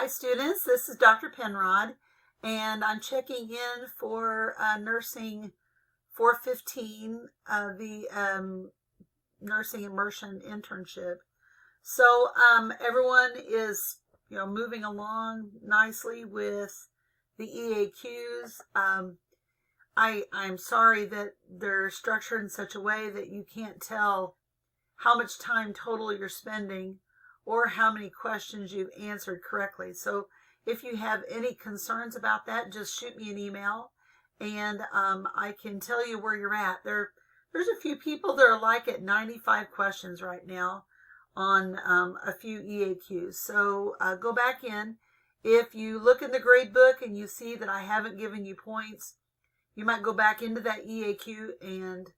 Hi students, this is Dr. Penrod, and I'm checking in for Nursing 415, the Nursing Immersion Internship. So everyone is, moving along nicely with the EAQs. I'm sorry that they're structured in such a way that you can't tell how much time total you're spending or how many questions you've answered correctly. So if you have any concerns about that, just shoot me an email and I can tell you where you're at. There's a few people that are like at 95 questions right now on a few EAQs. So go back in. If you look in the grade book and you see that I haven't given you points, you might go back into that EAQ and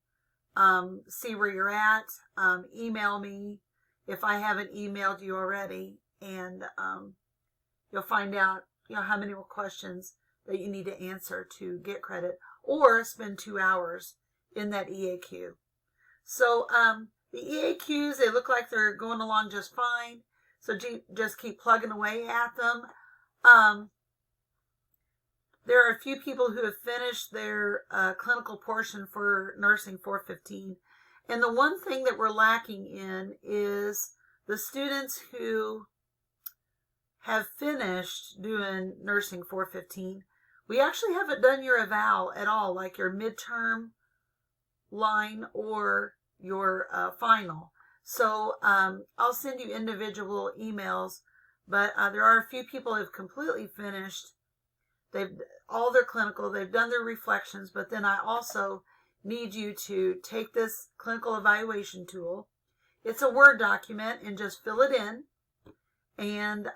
see where you're at. Email me if I haven't emailed you already, and you'll find out how many more questions that you need to answer to get credit, or spend 2 hours in that EAQ. So the EAQs, they look like they're going along just fine, so just keep plugging away at them. There are a few people who have finished their clinical portion for Nursing 415. And the one thing that we're lacking in is the students who have finished doing Nursing 415. We actually haven't done your eval at all, like your midterm line or your final. So I'll send you individual emails, but there are a few people who have completely finished. They've all their clinical, they've done their reflections, but then I also need you to take this clinical evaluation tool. It's a Word document, and just fill it in and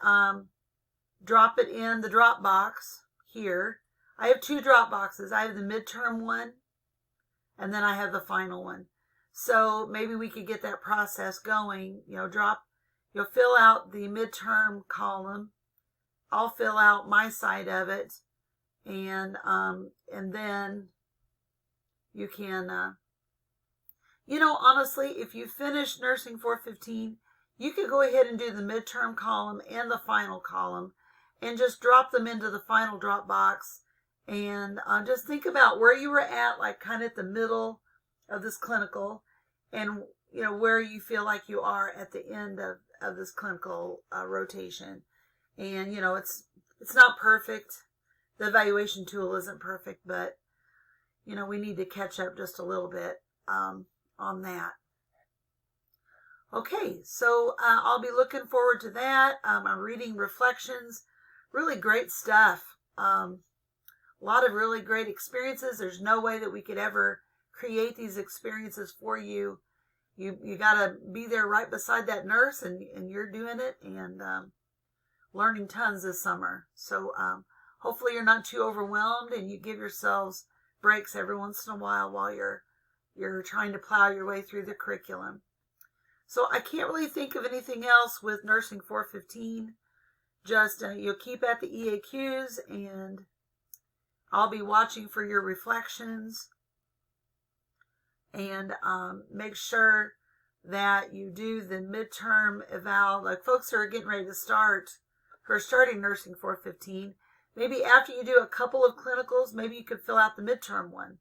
drop it in the drop box here. I have 2 drop boxes. I have the midterm one and then I have the final one. So maybe we could get that process going. You'll fill out the midterm column. I'll fill out my side of it, and then you can, honestly, if you finish Nursing 415, you could go ahead and do the midterm column and the final column and just drop them into the final drop box, and just think about where you were at, like kind of at the middle of this clinical, and where you feel like you are at the end of this clinical rotation. And it's not perfect. The evaluation tool isn't perfect, but we need to catch up just a little bit on that. Okay, so I'll be looking forward to that. I'm reading reflections. Really great stuff. A lot of really great experiences. There's no way that we could ever create these experiences for you. You got to be there right beside that nurse, and you're doing it and learning tons this summer. So hopefully you're not too overwhelmed, and you give yourselves breaks every once in a while you're trying to plow your way through the curriculum. So I can't really think of anything else with Nursing 415. Just you'll keep at the EAQs, and I'll be watching for your reflections. And make sure that you do the midterm eval. Like folks who are getting ready to start, who are starting Nursing 415, maybe after you do a couple of clinicals, maybe you could fill out the midterm one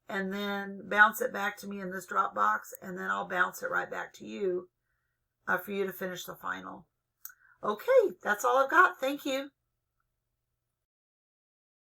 and then bounce it back to me in this drop box, and then I'll bounce it right back to you for you to finish the final. Okay, that's all I've got. Thank you.